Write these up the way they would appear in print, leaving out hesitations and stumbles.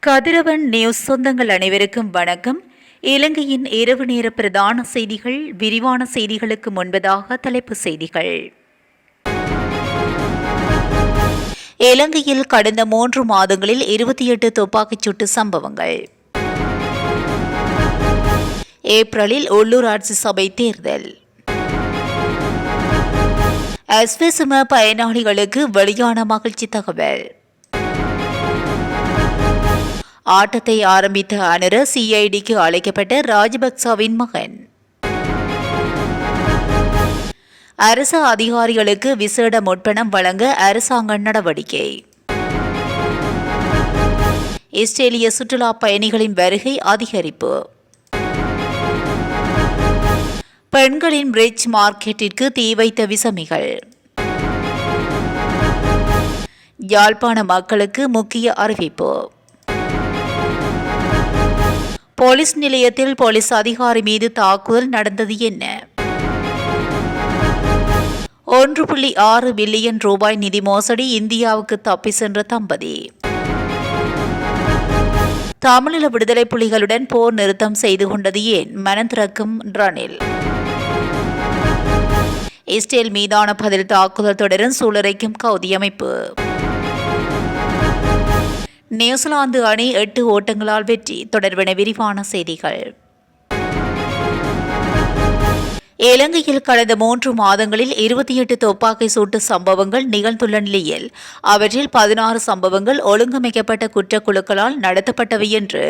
கதிரவன் news சொந்தங்கள் அனைவருக்கும் வணக்கம். இலங்கையின் இரவு நேர பிரதான செய்திகள். விரிவான செய்திகளுக்கு முன்பதாக தலைப்புச் செய்திகள். இலங்கையில் கடந்த 3 மாதங்களில் 28 துப்பாக்கிச் சூட்டு சம்பவங்கள். ஏப்ரலில் உள்ளூராட்சி சபை தேர்தல். எஸ்விசும பயனாளிகளுக்கு வெளியான மகிழ்ச்சி தகவல். ஆட்டத்தை ஆரம்பித்த அனுர சிஐடிக்கு அழைக்கப்பட்ட ராஜபக்சவின் மகன். அரசு அதிகாரிகளுக்கு விசேட முற்பணம் வழங்க அரசாங்க நடவடிக்கை. இஸ்ரேலிய சுற்றுலா பயணிகளின் வருகை அதிகரிப்பு. பெண்களின் பிரிட்ஜ் மார்க்கெட்டிற்கு தீ வைத்த விசமிகள். யாழ்ப்பாண மக்களுக்கு முக்கிய அறிவிப்பு. போலீஸ் நிலையத்தில் போலீஸ் அதிகாரி மீது தாக்குதல் நடந்தது என்ன? 1.6 பில்லியன் ரூபாய் நிதி மோசடி, இந்தியாவுக்கு தப்பி சென்ற தம்பதி. தமிழீழ விடுதலை புலிகளுடன் போர் நிறுத்தம் செய்து கொண்டது ஏன்? மனம் திறக்கும் ரணில். இஸ்ரேல் மீதான பதில் தாக்குதல் தொடரும், சூளுரைக்கும் கவுதி அமைப்பு. நியூசிலாந்து அணி 8 ஓட்டங்களால் வெற்றி. தொடர்பான விரிவான செய்திகள். இலங்கையில் கடந்த 3 மாதங்களில் 28 துப்பாக்கி சூட்டு சம்பவங்கள் நிகழ்ந்துள்ள நிலையில் அவற்றில் 16 சம்பவங்கள் ஒழுங்கமைக்கப்பட்ட குற்றக்குழுக்களால் நடத்தப்பட்டவை என்று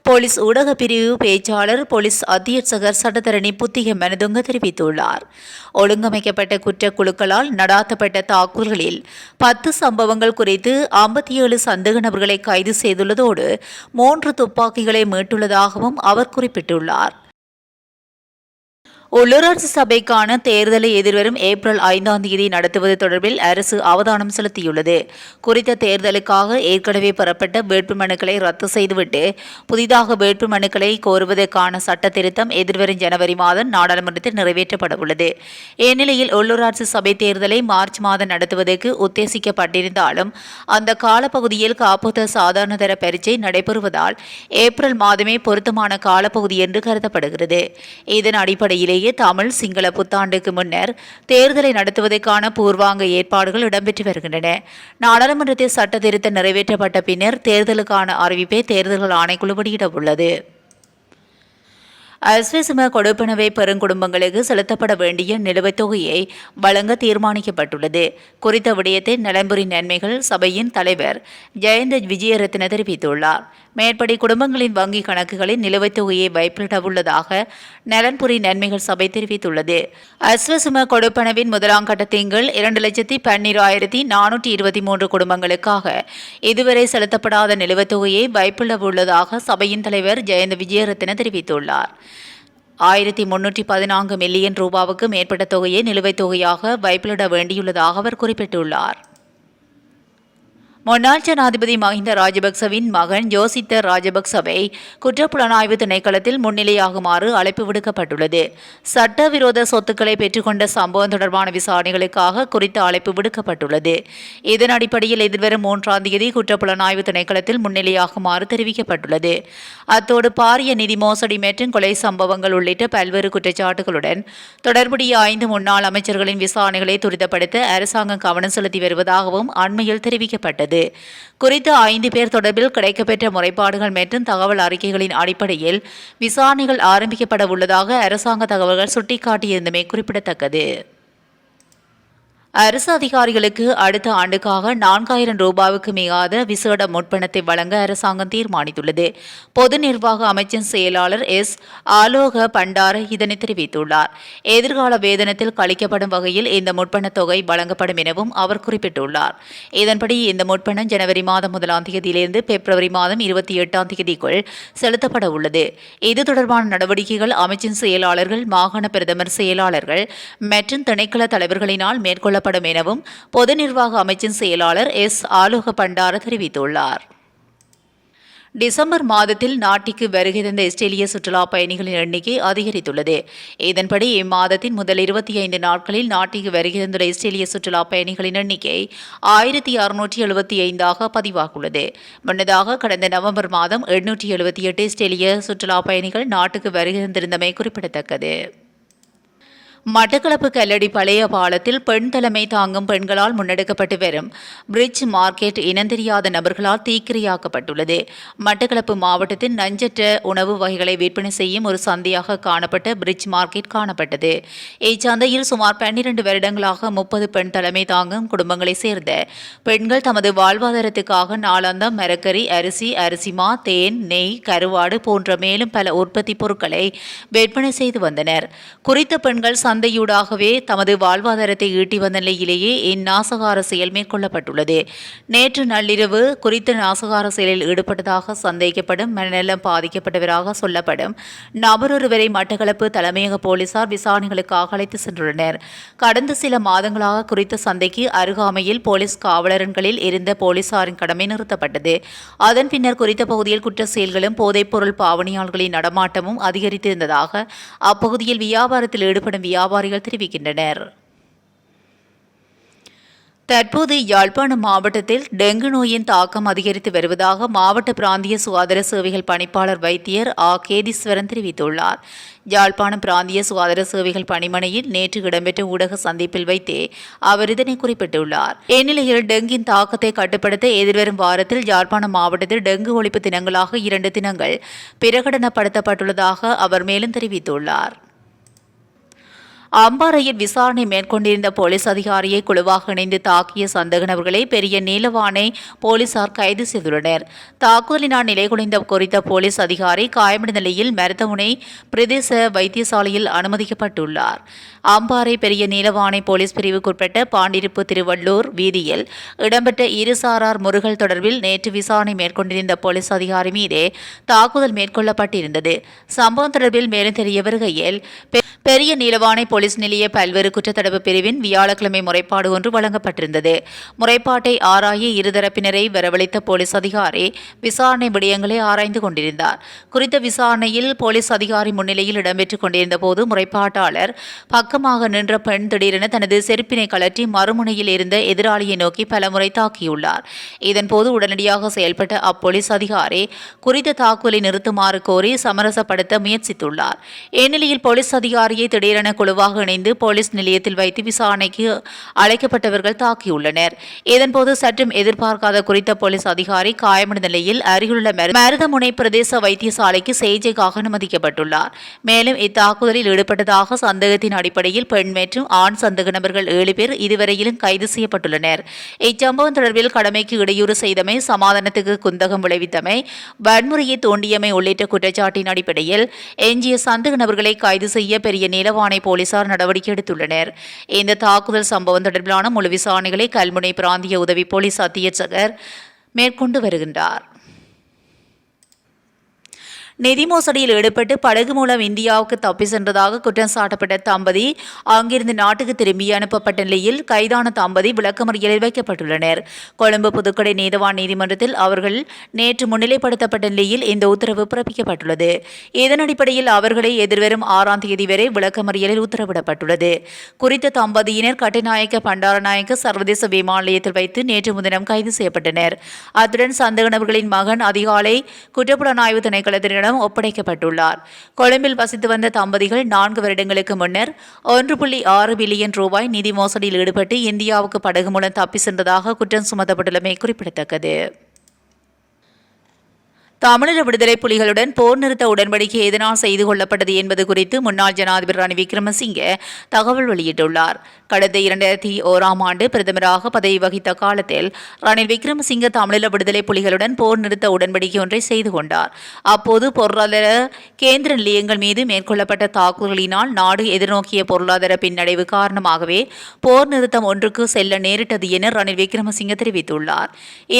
போலீஸ் ஊடக பிரிவு பேச்சாளர் போலீஸ் அத்தியட்சகர் சட்டத்தரணி புத்திக மனதுங்க தெரிவித்துள்ளார். ஒழுங்கமைக்கப்பட்ட குற்றக்குழுக்களால் நடாத்தப்பட்ட தாக்குதல்களில் 10 சம்பவங்கள் குறித்து 57 சந்தேக நபர்களை கைது செய்துள்ளதோடு 3 துப்பாக்கிகளை மீட்டுள்ளதாகவும் அவர் குறிப்பிட்டுள்ளார். உள்ளூராட்சி சபைக்கான தேர்தலை எதிர்வரும் ஏப்ரல் 5ஆம் தேதி நடத்துவது தொடர்பில் அரசு அவதானம் செலுத்தியுள்ளது. குறித்த தேர்தலுக்காக ஏற்கனவே பெறப்பட்ட வேட்புமனுக்களை ரத்து செய்துவிட்டு புதிதாக வேட்புமனுக்களை கோருவதற்கான சட்ட திருத்தம் எதிர்வரும் ஜனவரி மாதம் நாடாளுமன்றத்தில் நிறைவேற்றப்பட உள்ளது. இந்நிலையில் உள்ளூராட்சி சபை தேர்தலை மார்ச் மாதம் நடத்துவதற்கு உத்தேசிக்கப்பட்டிருந்தாலும் அந்த காலப்பகுதியில் காப்போத்த சாதாரண தர பரீட்சை நடைபெறுவதால் ஏப்ரல் மாதமே பொருத்தமான காலப்பகுதி என்று கருதப்படுகிறது. இதன் அடிப்படையிலேயே தமிழ் சிங்கள புத்தாண்டுக்கு முன்னர் தேர்தலை நடத்துவதற்கான பூர்வாங்க ஏற்பாடுகள் இடம்பெற்று வருகின்றன. நாடாளுமன்றத்தில் சட்ட திருத்தம் நிறைவேற்றப்பட்ட பின்னர் தேர்தலுக்கான அறிவிப்பை தேர்தல்கள் ஆணைக்குழு வெளியிட உள்ளது. எஸ்விசும கொடுப்பனவை பெறும் குடும்பங்களுக்கு செலுத்தப்பட வேண்டிய நிலுவைத் தொகையை வழங்க தீர்மானிக்கப்பட்டுள்ளது. குறித்த விடயத்தை நலன்புரி நன்மைகள் சபையின் தலைவர் ஜெயந்த விஜயரத்ன தெரிவித்துள்ளார். மேற்படி குடும்பங்களின் வங்கிக் கணக்குகளில் நிலுவைத் தொகையை வைப்பிட உள்ளதாக நலன்புரி நன்மைகள் சபை தெரிவித்துள்ளது. எஸ்விசும கொடுப்பனவின் முதலாம் கட்டத்தின் கீழ் 2,12,423 குடும்பங்களுக்காக இதுவரை செலுத்தப்படாத நிலுவைத் தொகையை வைப்பிட உள்ளதாக சபையின் தலைவர் ஜெயந்த விஜயரத்ன தெரிவித்துள்ளார். 1,314 மில்லியன் ரூபாவுக்கு மேற்பட்ட தொகையை நிலுவைத் தொகையாக வைப்பிலிட வேண்டியுள்ளதாக அவர் குறிப்பிட்டுள்ளார். முன்னாள் ஜனாதிபதி மஹிந்த ராஜபக்சவின் மகன் யோசித்த ராஜபக்சவை குற்றப்புலனாய்வு திணைக்களத்தில் முன்னிலையாகுமாறு அழைப்பு விடுக்கப்பட்டுள்ளது. சட்டவிரோத சொத்துக்களை பெற்றுக்கொண்ட சம்பவம் தொடர்பான விசாரணைகளுக்காக குறித்த அழைப்பு விடுக்கப்பட்டுள்ளது. இதன் அடிப்படையில் எதிர்வரும் 3ஆம் தேதி குற்றப்புலனாய்வு திணைக்களத்தில் முன்னிலையாகுமாறு தெரிவிக்கப்பட்டுள்ளது. அத்தோடு பாரிய நிதி மோசடி மற்றும் கொலை சம்பவங்கள் உள்ளிட்ட பல்வேறு குற்றச்சாட்டுகளுடன் தொடர்புடைய 5 முன்னாள் அமைச்சர்களின் விசாரணைகளை துரிதப்படுத்த அரசாங்கம் கவனம் செலுத்தி வருவதாகவும் அண்மையில் தெரிவிக்கப்பட்டது. குறித்த 5 பேர் தொடர்பில் கிடைக்கப்பெற்ற முறைப்பாடுகள் மற்றும் தகவல் அறிக்கைகளின் அடிப்படையில் விசாரணைகள் ஆரம்பிக்கப்பட உள்ளதாக அரசாங்க தகவல்கள் சுட்டிக்காட்டியிருந்தமை குறிப்பிடத்தக்கது. அரசு அதிகாரிகளுக்கு அடுத்த ஆண்டுக்காக 4,000 ரூபாவுக்கு மிகாத விசேட முற்பணத்தை வழங்க அரசாங்கம் தீர்மானித்துள்ளது. பொது நிர்வாக அமைச்சின் செயலாளர் எஸ். ஆலோக பண்டார இதனை தெரிவித்துள்ளார். எதிர்கால வேதனத்தில் கழிக்கப்படும் வகையில் இந்த முற்பணத் தொகை வழங்கப்படும் எனவும் அவர் குறிப்பிட்டுள்ளார். இதன்படி இந்த முற்பணம் ஜனவரி மாதம் 1ஆம் தேதியிலிருந்து பிப்ரவரி மாதம் 28ஆம் தேதிக்குள் செலுத்தப்பட உள்ளது. இது தொடர்பான நடவடிக்கைகள் அமைச்சின் செயலாளர்கள், மாகாண பிரதமர் செயலாளர்கள் மற்றும் திணைக்கள தலைவர்களினால் மேற்கொள்ள எனவும் பொது நிர்வாக அமைச்சின் செயலாளர் எஸ். ஆலோக பண்டார தெரிவித்துள்ளார். டிசம்பர் மாதத்தில் நாட்டிற்கு வருகை தந்த இஸ்ரேலிய சுற்றுலா பயணிகளின் எண்ணிக்கை அதிகரித்துள்ளது. இதன்படி இம்மாதத்தின் முதல் 25 நாட்களில் நாட்டிற்கு வருகை தந்துள்ள இஸ்ரேலிய சுற்றுலா பயணிகளின் எண்ணிக்கை 1675 பதிவாகியுள்ளது. முன்னதாக கடந்த நவம்பர் மாதம் 878 இஸ்ரேலிய சுற்றுலா பயணிகள் நாட்டுக்கு வருகை தந்திருந்தமை குறிப்பிடத்தக்கது. மட்டக்களப்பு கல்லடி பழைய பாலத்தில் பெண் தலைமை தாங்கும் பெண்களால் முன்னெடுக்கப்பட்டு வரும் பிரிட்ஜ் மார்க்கெட் இனந்தெரியாத நபர்களால் தீக்கிரையாக்கப்பட்டுள்ளது. மட்டக்களப்பு மாவட்டத்தின் நஞ்சற்ற உணவு வகைகளை விற்பனை செய்யும் ஒரு சந்தையாக காணப்பட்ட பிரிட்ஜ் மார்க்கெட் காணப்பட்டது. இச்சந்தையில் சுமார் 12 வருடங்களாக 30 பெண் தலைமை தாங்கும் குடும்பங்களைச் சேர்ந்த பெண்கள் தமது வாழ்வாதாரத்துக்காக நாளாந்தம் மரக்கறி, அரிசி, அரிசிமா, தேன், நெய், கருவாடு போன்ற மேலும் பல உற்பத்தி பொருட்களை விற்பனை செய்து வந்தனர். குறித்த பெண்கள் சந்தையூடாகவே தமது வாழ்வாதாரத்தை ஈட்டி வந்த நிலையிலேயே இந்நாசகார செயல் மேற்கொள்ளப்பட்டுள்ளது. நேற்று நள்ளிரவு குறித்த நாசகார செயலில் ஈடுபட்டதாக சந்தேகிக்கப்படும் மனநலம் பாதிக்கப்பட்டவராக சொல்லப்படும் நபரொருவரை மட்டக்களப்பு தலைமையக போலீசார் விசாரணைகளுக்காக அழைத்து சென்றுள்ளனர். கடந்த சில மாதங்களாக குறித்த சந்தைக்கு அருகாமையில் போலீஸ் காவலர்களில் இருந்த போலீசாரின் கடமை நிறுத்தப்பட்டது. அதன் பின்னர் குறித்த பகுதியில் குற்ற செயல்களும் போதைப்பொருள் பாவனையாளர்களின் நடமாட்டமும் அதிகரித்திருந்ததாக அப்பகுதியில் வியாபாரத்தில் ஈடுபடும் வியாபாரிகள் தெரிவிக்கின்றனர். தற்போது யாழ்ப்பாணம் மாவட்டத்தில் டெங்கு நோயின் தாக்கம் அதிகரித்து வருவதாக மாவட்ட பிராந்திய சுகாதார சேவைகள் பணிப்பாளர் வைத்தியர் கேதீஸ்வரன் தெரிவித்துள்ளார். யாழ்ப்பாணம் பிராந்திய சுகாதார சேவைகள் பணிமனையில் நேற்று இடம்பெற்ற ஊடக சந்திப்பில் வைத்தே அவர் இதனை குறிப்பிட்டுள்ளார். இந்நிலையில் டெங்கின் தாக்கத்தை கட்டுப்படுத்த எதிர்வரும் வாரத்தில் யாழ்ப்பாணம் மாவட்டத்தில் டெங்கு ஒழிப்பு தினங்களாக 2 தினங்கள் பிரகடனப்படுத்தப்பட்டுள்ளதாக அவர் மேலும் தெரிவித்துள்ளார். அம்பாறையில் விசாரணை மேற்கொண்டிருந்த போலீஸ் அதிகாரியை குழுவாக இணைந்து தாக்கிய சந்தேக நபர்களை பெரிய நீலவானை போலீசார் கைது செய்துள்ளனர். தாக்குதலினால் நிலைகுலைந்த குறித்த போலீஸ் அதிகாரி காயமடைந்த நிலையில் மருதமுனை பிரதேச வைத்தியசாலையில் அனுமதிக்கப்பட்டுள்ளார். அம்பாறை பெரிய நீலவானை போலீஸ் பிரிவுக்குட்பட்ட பாண்டிருப்பு திருவள்ளூர் வீதியில் இடம்பெற்ற இருசாரார் முருகல் தொடர்பில் நேற்று விசாரணை மேற்கொண்டிருந்த போலீஸ் அதிகாரி மீதே தாக்குதல் மேற்கொள்ளப்பட்டிருந்தது. சம்பவம் தொடர்பில் மேலும் தெரிய வருகையில் பெரிய நீலவானை போலீஸ் நிலைய பல்வேறு குற்றத்தடுப்பு பிரிவின் வியாழக்கிழமை முறைப்பாடு ஒன்று வழங்கப்பட்டிருந்தது. முறைப்பாட்டை ஆராய இருதரப்பினரை வரவழைத்த போலீஸ் அதிகாரி விசாரணை விடயங்களை ஆராய்ந்து கொண்டிருந்தார். குறித்த விசாரணையில் போலீஸ் அதிகாரி முன்னிலையில் இடம்பெற்றுக் கொண்டிருந்த போது முறைப்பாட்டாளர் பக்கமாக நின்ற பெண் திடீரென தனது செருப்பினை கழற்றி மறுமுனையில் இருந்த எதிராளியை நோக்கி பலமுறை தாக்கியுள்ளார். இதன்போது உடனடியாக செயல்பட்ட அப்போலீஸ் அதிகாரி குறித்த தாக்குதலை நிறுத்துமாறு கோரி சமரசப்படுத்த முயற்சித்துள்ளார். இந்நிலையில் போலீஸ் அதிகாரியை திடீரென குழுவாக இணைந்து போலீஸ் நிலையத்தில் வைத்து விசாரணைக்கு அழைக்கப்பட்டவர்கள் தாக்கியுள்ளனர். இதன்போது சற்றும் எதிர்பார்க்காத குறித்த போலீஸ் அதிகாரி காயமடைந்த நிலையில் அருகிலுள்ள மருதமுனை பிரதேச வைத்தியசாலைக்கு சிகிச்சைக்காக அனுமதிக்கப்பட்டுள்ளார். மேலும் இத்தாக்குதலில் ஈடுபட்டதாக சந்தேகத்தின் அடிப்படையில் பெண் மற்றும் ஆண் சந்தேக நபர்கள் 7 பேர் இதுவரையிலும் கைது செய்யப்பட்டுள்ளனர். இச்சம்பவம் தொடர்பில் கடமைக்கு இடையூறு செய்தமை, சமாதானத்துக்கு குந்தகம் விளைவித்தமை, வன்முறையை தூண்டியமை உள்ளிட்ட குற்றச்சாட்டின் அடிப்படையில் எஞ்சிய சந்தேக நபர்களை கைது செய்ய பெரிய நீலவானை போலீசார் நடவடிக்கை எடுத்துள்ளனர். இந்த தாக்குதல் சம்பவம் தொடர்பிலான முழு விசாரணைகளை கல்முனை பிராந்திய உதவி போலீஸ் அத்தியட்சகர் மேற்கொண்டு வருகின்றார். நிதி மோசடியில் ஈடுபட்டு படகு மூலம் இந்தியாவுக்கு தப்பி சென்றதாக குற்றம் சாட்டப்பட்ட தம்பதி அங்கிருந்து நாட்டுக்கு திரும்பி அனுப்பப்பட்ட நிலையில் கைதான தம்பதி விளக்கமறியலில் வைக்கப்பட்டுள்ளனர். கொழும்பு புதுக்கடை நீதவான் நீதிமன்றத்தில் அவர்கள் நேற்று முன்னிலைப்படுத்தப்பட்ட நிலையில் இந்த உத்தரவு பிறப்பிக்கப்பட்டுள்ளது. இதன் அடிப்படையில் அவர்களை எதிர்வரும் 6ஆம் தேதி வரை விளக்கமறியலில் உத்தரவிடப்பட்டுள்ளது. குறித்த தம்பதியினர் கட்டுநாயக்க பண்டாரநாயக்க சர்வதேச விமான நிலையத்தில் வைத்து நேற்று முன்தினம் கைது செய்யப்பட்டனர். அத்துடன் சந்தேக நபர்களின் மகன் அதிகாலை குற்றப்புலனாய்வு திணைக்களத்தினர் ஒப்படைக்கப்பட்டுள்ளார். கொழும்பில் வசித்து வந்த தம்பதிகள் 4 வருடங்களுக்கு முன்னர் 1.6 பில்லியன் ரூபாய் நிதி மோசடியில் ஈடுபட்டு இந்தியாவுக்கு படகு மூலம் தப்பி சென்றதாக குற்றம் சுமத்தப்பட்டுள்ளமை குறிப்பிடத்தக்கது. தமிழீழ விடுதலை புலிகளுடன் போர் நிறுத்த உடன்படிக்கை எதனால் செய்து கொள்ளப்பட்டது என்பது குறித்து முன்னாள் ஜனாதிபதி ரணில் விக்ரமசிங்கே தகவல் வெளியிட்டுள்ளார். கடந்த 2001ஆம் ஆண்டு பிரதமராக பதவி வகித்த காலத்தில் ரணில் விக்ரமசிங்கே தமிழீழ விடுதலை புலிகளுடன் போர் நிறுத்த உடன்படிக்கை ஒன்றை செய்து கொண்டார். அப்போது பொருளாதார கேந்திர நிலையங்கள் மீது மேற்கொள்ளப்பட்ட தாக்குதலினால் நாடு எதிர்நோக்கிய பொருளாதார பின்னடைவு காரணமாகவே போர் நிறுத்தம் ஒன்றுக்கு செல்ல நேரிட்டது என ரணில் விக்ரமசிங்கே தெரிவித்துள்ளார்.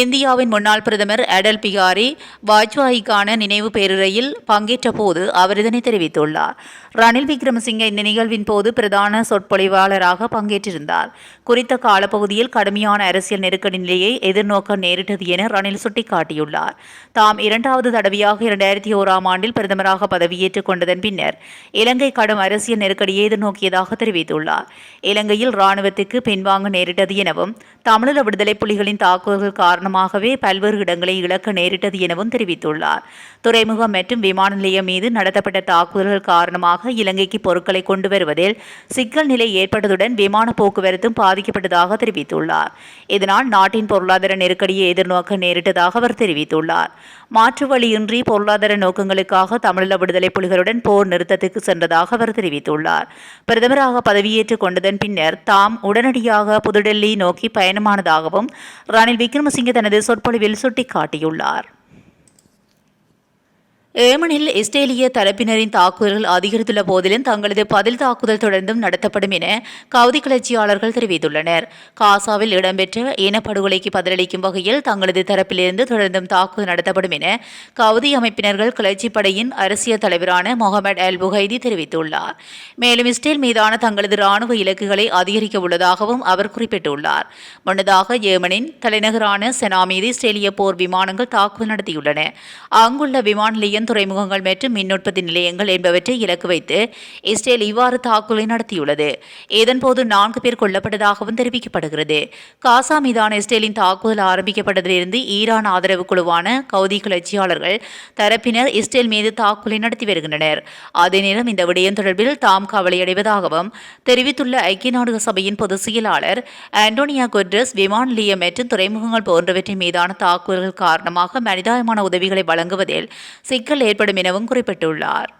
இந்தியாவின் முன்னாள் பிரதமர் அடல் பிகாரி வாஜ்பாய் வாஜ்பாயிக்கான நினைவு பேருரையில் பங்கேற்ற போது அவர் இதனை தெரிவித்துள்ளார். ரணில் விக்ரமசிங்கே இந்த நிகழ்வின் போது பிரதான சொற்பொழிவாளராக பங்கேற்றிருந்தார். குறித்த காலப்பகுதியில் கடுமையான அரசியல் நெருக்கடி நிலையை எதிர்நோக்க நேரிட்டது என ரணில் சுட்டிக்காட்டியுள்ளார். தாம் இரண்டாவது தடவையாக 2001ஆம் ஆண்டில் பிரதமராக பதவியேற்றுக் கொண்டதன் பின்னர் இலங்கை கடும் அரசியல் நெருக்கடியை எதிர்நோக்கியதாக தெரிவித்துள்ளார். இலங்கையில் இராணுவத்துக்கு பின்வாங்க நேரிட்டது எனவும் தமிழீழ விடுதலை புலிகளின் தாக்குதல்கள் காரணமாகவே பல்வேறு இடங்களை இழக்க நேரிட்டது எனவும் தெரிவித்துள்ளார். துறைமுகம் மற்றும் விமான நிலையம் மீது நடத்தப்பட்ட தாக்குதல்கள் காரணமாக இலங்கைக்கு பொருட்களை கொண்டு வருவதில் சிக்கல் நிலை ஏற்பட்டதுடன் விமான போக்குவரத்தும் பாதிக்கப்பட்டதாக தெரிவித்துள்ளார். இதனால் நாட்டின் பொருளாதார நெருக்கடியை எதிர்நோக்க நேரிட்டதாக அவர் தெரிவித்துள்ளார். மாற்று வழியின்றி பொருளாதார நோக்கங்களுக்காக தமிழீழ விடுதலை புலிகளுடன் போர் நிறுத்தத்துக்கு சென்றதாக அவர் தெரிவித்துள்ளார். பிரதமராக பதவியேற்றுக் கொண்டதன் பின்னர் தாம் உடனடியாக புதுடெல்லி நோக்கி பயணமானதாகவும் ரணில் விக்ரமசிங்கே தனது சொற்பொழிவில் சுட்டிக்காட்டியுள்ளார். ஏமனில் இஸ்ரேலிய தரப்பினரின் தாக்குதல்கள் அதிகரித்துள்ள போதிலும் தங்களது பதில் தாக்குதல் தொடர்ந்தும் நடத்தப்படும் என கவுதி கிளர்ச்சியாளர்கள் தெரிவித்துள்ளனர். காசாவில் இடம்பெற்ற இனப்படுகொலைக்கு பதிலளிக்கும் வகையில் தங்களது தரப்பிலிருந்து தொடர்ந்தும் தாக்குதல் நடத்தப்படும் என கவுதி அமைப்பினர்கள் கிளர்ச்சிப் படையின் அரசியல் தலைவரான முகமது அல் புகைதி தெரிவித்துள்ளார். மேலும் இஸ்ரேல் மீதான தங்களது ராணுவ இலக்குகளை அதிகரிக்க உள்ளதாகவும் அவர் குறிப்பிட்டுள்ளார். முன்னதாக ஏமனின் தலைநகரான செனா மீது இஸ்ரேலிய போர் விமானங்கள் தாக்குதல் நடத்தியுள்ளன. அங்குள்ள விமான நிலையம், துறைமுகங்கள் மற்றும் மின் உற்பத்தி நிலையங்கள் என்பவற்றை இலக்கு வைத்து இஸ்ரேல் இவ்வாறு தாக்குதலை நடத்தியுள்ளது. இதன்போது 4 பேர் கொல்லப்பட்டதாகவும் தெரிவிக்கப்படுகிறது. காசா மீதான இஸ்ரேலின் தாக்குதல் ஆரம்பிக்கப்பட்டதிலிருந்து ஈரான் ஆதரவு குழுவான கவுதி கிளர்ச்சியாளர்கள் தரப்பினர் இஸ்ரேல் மீது தாக்குதலை நடத்தி வருகின்றனர். அதே நேரம் இந்த விடயம் தொடர்பில் தாம் கவலையடைவதாகவும் தெரிவித்துள்ள ஐக்கிய நாடுகள் சபையின் பொதுச் செயலாளர் ஆண்டோனியா குட்ரஸ், விமான நிலையம் மற்றும் துறைமுகங்கள் போன்றவற்றின் மீதான தாக்குதல்கள் காரணமாக மனிதாயமான உதவிகளை வழங்குவதில் சிக்கல் ஏற்படும் எனவும் குறிப்பிட்டுள்ளார்.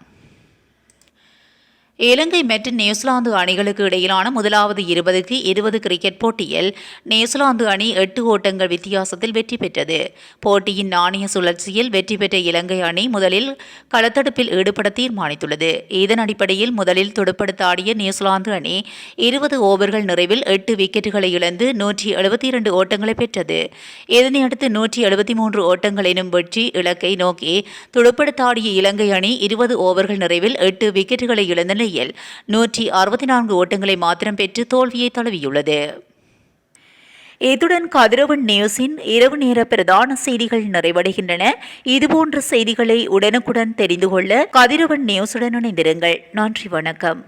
இலங்கை மற்றும் நியூசிலாந்து அணிகளுக்கு இடையிலான முதலாவது 20-20 கிரிக்கெட் போட்டியில் நியூசிலாந்து அணி 8 ஓட்டங்கள் வித்தியாசத்தில் வெற்றி பெற்றது. போட்டியின் நாணய சுழற்சியில் வெற்றி பெற்ற இலங்கை அணி முதலில் களத்தடுப்பில் ஈடுபட தீர்மானித்துள்ளது. இதன் அடிப்படையில் முதலில் துடுப்படுத்தாடிய நியூசிலாந்து அணி 20 ஓவர்கள் நிறைவில் 8 விக்கெட்டுகளை இழந்து 172 ஓட்டங்களை பெற்றது. இதனையடுத்து 173 ஓட்டங்கள் எனும் வெற்றி இலக்கை நோக்கி துடுப்படுத்தாடிய இலங்கை அணி 20 ஓவர்கள் நிறைவில் 8 விக்கெட்டுகளை இழந்த 164 ஓட்டங்களை மாத்திரம் பெற்று தோல்வியை தழுவியுள்ளது. இத்துடன் கதிரவன் நியூஸின் இரவு நேர பிரதான செய்திகள் நிறைவடைகின்றன. இதுபோன்ற செய்திகளை உடனுக்குடன் தெரிந்து கொள்ள கதிரவன் நியூஸுடன் இணைந்திருங்கள். நன்றி, வணக்கம்.